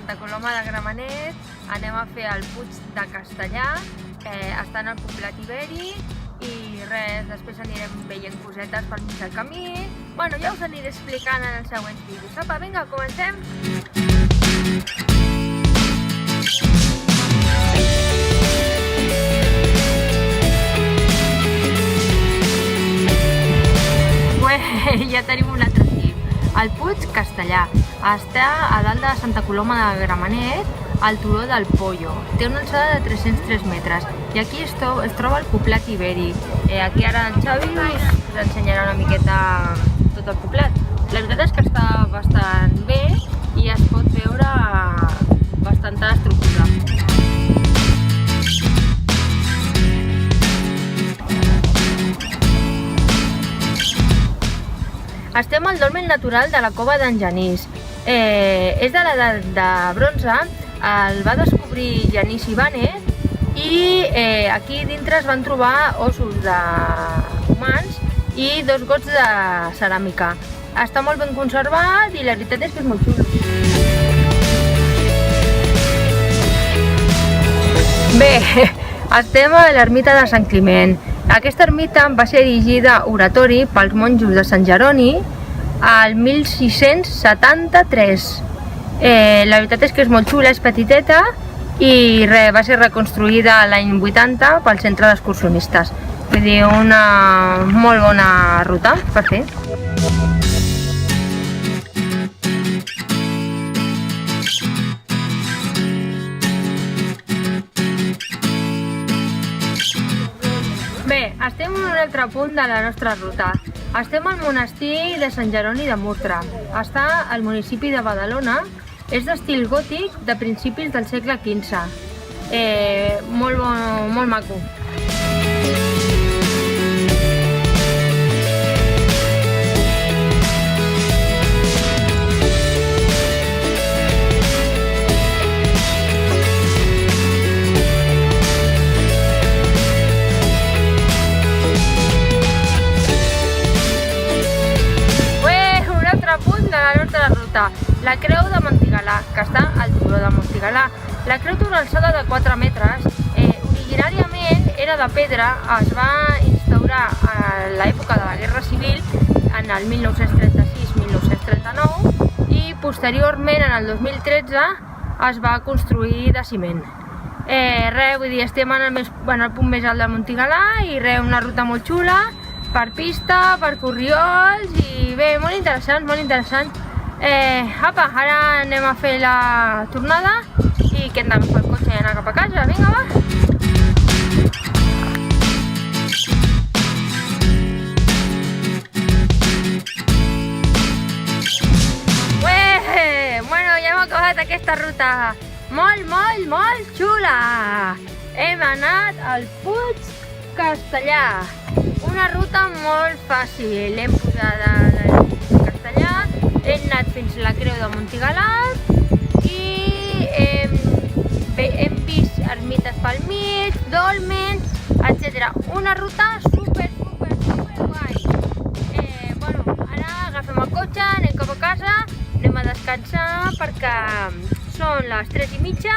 Santa Coloma de Gramenet, anem a fer el Puig de Castellar, estant al poblat ibèric, i res, després anirem veient cosetes pel mig del camí. Bueno, ja us aniré explicant en els següents vídeos. Apa, vinga, comencem! Ja tenim un altre cim, el Puig Castellar. Està a dalt de Santa Coloma de Gramenet, al turó del Pollo. Té una alçada de 303 metres i aquí es troba el poblat ibèric. Aquí ara el Xavi us ensenyarà una miqueta tot el poblat. La veritat és que està bastant bé i es pot veure bastanta estructura. Estem al dolmen natural de la cova d'en Genís. És de l'edat de bronze, el va descobrir Genís Ibáñez i aquí dintre es van trobar ossos humans i 2 gots de ceràmica. Està molt ben conservat i la veritat és que és molt xulo. Bé, estem a l'ermita de Sant Climent. Aquesta ermita va ser erigida oratori pels monjos de Sant Jeroni al 1673. La veritat és que és molt xula, és petiteta i va ser reconstruïda l'any 80 pel centre d'excursionistes. Vull dir, una molt bona ruta per fer. Bé, estem en un altre punt de la nostra ruta. Estem al monestir de Sant Jeroni de Murtra. Està al municipi de Badalona. És d'estil gòtic de principis del segle XV. Molt maco. La creu de Montigalà, que està al turó de Montigalà. La creu té una alçada de 4 metres. Originàriament era de pedra, es va instaurar a l'època de la Guerra Civil, en el 1936-1939, i posteriorment, en el 2013, es va construir de ciment. Vull dir, estem en el punt més alt de Montigalà i una ruta molt xula, per pista, per corriols, i bé, molt interessant, molt interessant. Apa, ara anem a fer la tornada i que hem d'agafar el cotxe i anar cap a casa. Vinga, va! Bueno, ja hem acabat aquesta ruta molt xula! Hem anat al Puig Castellar. Una ruta molt fàcil. Hem posat al Puig Castellar, hem anat fins a la creu de Montigalà i hem vist ermites pel mig, dolmens, etc. Una ruta super guai. Bueno, ara agafem el cotxe, anem cap a casa, anem a descansar perquè són les 3:30.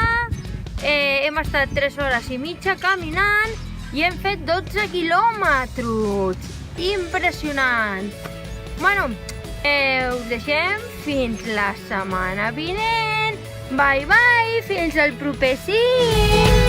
Hem estat 3 hores i mitja caminant i hem fet 12 quilòmetres. Impressionant! Bueno, us deixem fins la setmana vinent. Bye, fins al proper cim!